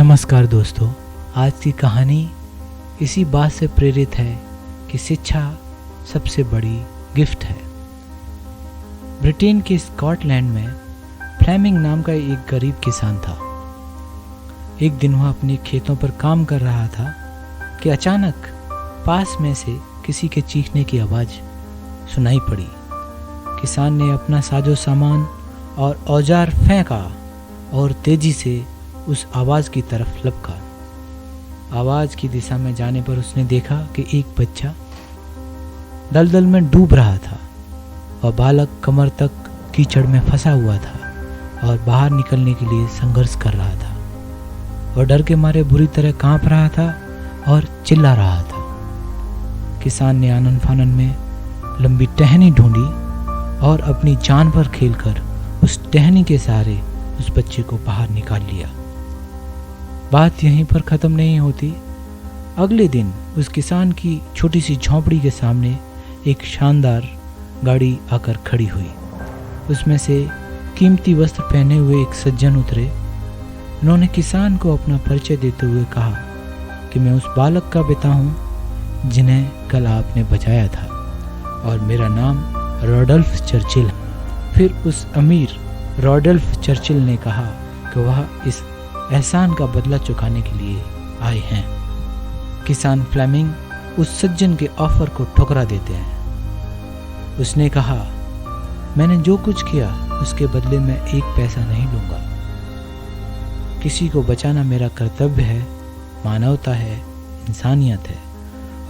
नमस्कार दोस्तों, आज की कहानी इसी बात से प्रेरित है कि शिक्षा सबसे बड़ी गिफ्ट है। ब्रिटेन के स्कॉटलैंड में फ्लेमिंग नाम का एक गरीब किसान था। एक दिन वह अपने खेतों पर काम कर रहा था कि अचानक पास में से किसी के चीखने की आवाज़ सुनाई पड़ी। किसान ने अपना साजो सामान और औजार फेंका और तेजी से उस आवाज़ की तरफ लपका। आवाज़ की दिशा में जाने पर उसने देखा कि एक बच्चा दलदल में डूब रहा था। वह बालक कमर तक कीचड़ में फंसा हुआ था और बाहर निकलने के लिए संघर्ष कर रहा था। वह डर के मारे बुरी तरह कांप रहा था और चिल्ला रहा था। किसान ने आनन फानन में लंबी टहनी ढूंढी और अपनी जान पर खेलकर उस टहनी के सहारे उस बच्चे को बाहर निकाल लिया। बात यहीं पर ख़त्म नहीं होती। अगले दिन उस किसान की छोटी सी झोंपड़ी के सामने एक शानदार गाड़ी आकर खड़ी हुई। उसमें से कीमती वस्त्र पहने हुए एक सज्जन उतरे। उन्होंने किसान को अपना परिचय देते हुए कहा कि मैं उस बालक का पिता हूँ जिन्हें कल आपने बचाया था और मेरा नाम रॉडल्फ चर्चिल है। फिर उस अमीर रॉडल्फ चर्चिल ने कहा कि वह इस एहसान का बदला चुकाने के लिए आए हैं। किसान फ्लेमिंग उस सज्जन के ऑफर को ठुकरा देते हैं। उसने कहा, मैंने जो कुछ किया उसके बदले में एक पैसा नहीं लूंगा। किसी को बचाना मेरा कर्तव्य है, मानवता है, इंसानियत है,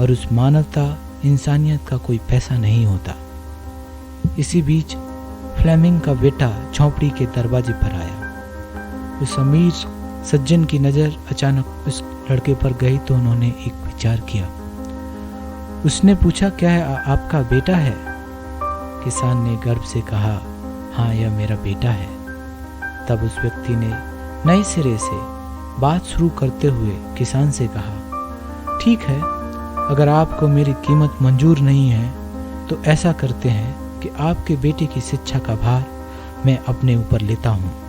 और उस मानवता इंसानियत का कोई पैसा नहीं होता। इसी बीच फ्लेमिंग का बेटा झोंपड़ी के दरवाजे पर आया। उस अमीर सज्जन की नज़र अचानक उस लड़के पर गई तो उन्होंने एक विचार किया। उसने पूछा, क्या है आपका बेटा है? किसान ने गर्व से कहा, हाँ यह मेरा बेटा है। तब उस व्यक्ति ने नए सिरे से बात शुरू करते हुए किसान से कहा, ठीक है, अगर आपको मेरी कीमत मंजूर नहीं है तो ऐसा करते हैं कि आपके बेटे की शिक्षा का भार मैं अपने ऊपर लेता हूँ।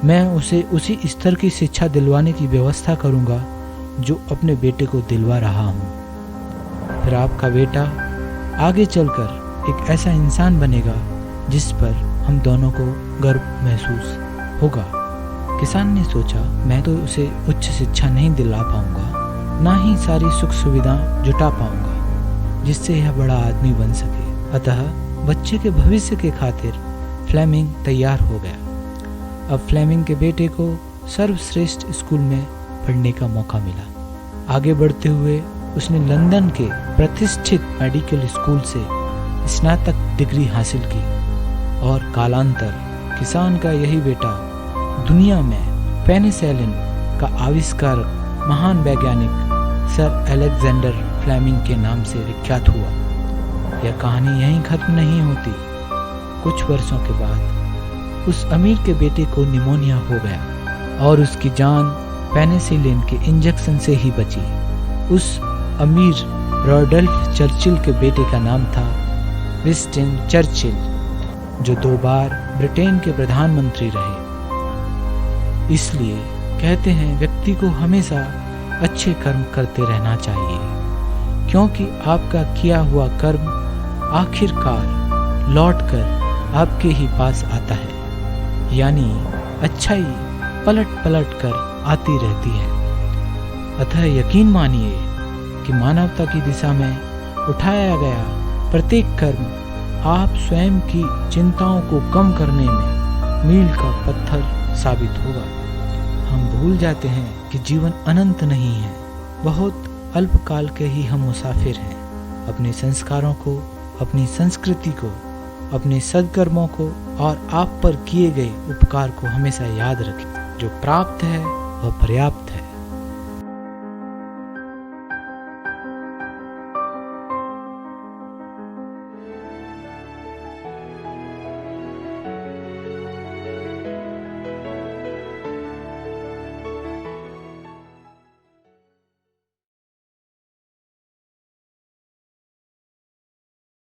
मैं उसे उसी स्तर की शिक्षा दिलवाने की व्यवस्था करूँगा जो अपने बेटे को दिलवा रहा हूँ। फिर आपका बेटा आगे चलकर एक ऐसा इंसान बनेगा जिस पर हम दोनों को गर्व महसूस होगा। किसान ने सोचा, मैं तो उसे उच्च शिक्षा नहीं दिला पाऊँगा, ना ही सारी सुख सुविधा जुटा पाऊँगा जिससे यह बड़ा आदमी बन सके। अतः बच्चे के भविष्य के खातिर फ्लेमिंग तैयार हो गया। अब फ्लेमिंग के बेटे को सर्वश्रेष्ठ स्कूल में पढ़ने का मौका मिला। आगे बढ़ते हुए उसने लंदन के प्रतिष्ठित मेडिकल स्कूल से स्नातक डिग्री हासिल की और कालांतर किसान का यही बेटा दुनिया में पेनिसिलिन का आविष्कारक महान वैज्ञानिक सर अलेक्जेंडर फ्लेमिंग के नाम से विख्यात हुआ। यह कहानी यहीं खत्म नहीं होती। कुछ वर्षों के बाद उस अमीर के बेटे को निमोनिया हो गया और उसकी जान पेनिसिलिन के इंजेक्शन से ही बची। उस अमीर रॉडल्फ चर्चिल के बेटे का नाम था विंस्टन चर्चिल, जो 2 बार ब्रिटेन के प्रधानमंत्री रहे। इसलिए कहते हैं व्यक्ति को हमेशा अच्छे कर्म करते रहना चाहिए, क्योंकि आपका किया हुआ कर्म आखिरकार लौटकर आपके ही पास आता है। यानी अच्छाई पलट पलट कर आती रहती है। अतः यकीन मानिए कि मानवता की दिशा में उठाया गया प्रत्येक कर्म आप स्वयं की चिंताओं को कम करने में मील का पत्थर साबित होगा। हम भूल जाते हैं कि जीवन अनंत नहीं है, बहुत अल्पकाल के ही हम मुसाफिर हैं। अपने संस्कारों को, अपनी संस्कृति को, अपने सद्कर्मों को और आप पर किए गए उपकार को हमेशा याद रखें। जो प्राप्त है वह पर्याप्त